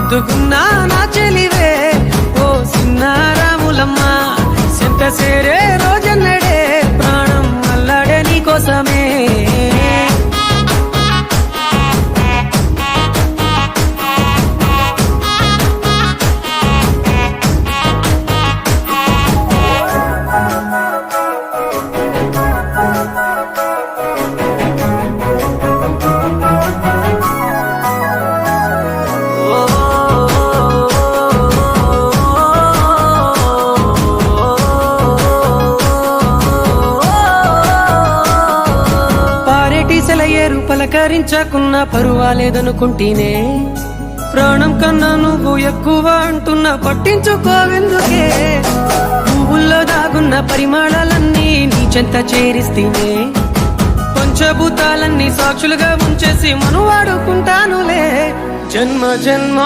ముద్దుకున్నా నా చెలివే ఓ సిన్నారాములమ్మ సెంత సేరే రోజన్నడే ప్రాణం అల్లాడే నీకోసమే ఏరు పలకరించకున్నా పరువాలేదనుకుంటేనే ప్రాణం కన్నా నువ్వు ఎక్కువ అంటున్నా పట్టించుకోవెందుకే పువ్వుల్లో దాగున్న పరిమాణాలన్నీ నీ చెంత చేరిస్తేనే పంచభూతాలన్నీ సాక్షులుగా ఉంచేసి మనువాడుకుంటానులే జన్మ జన్మ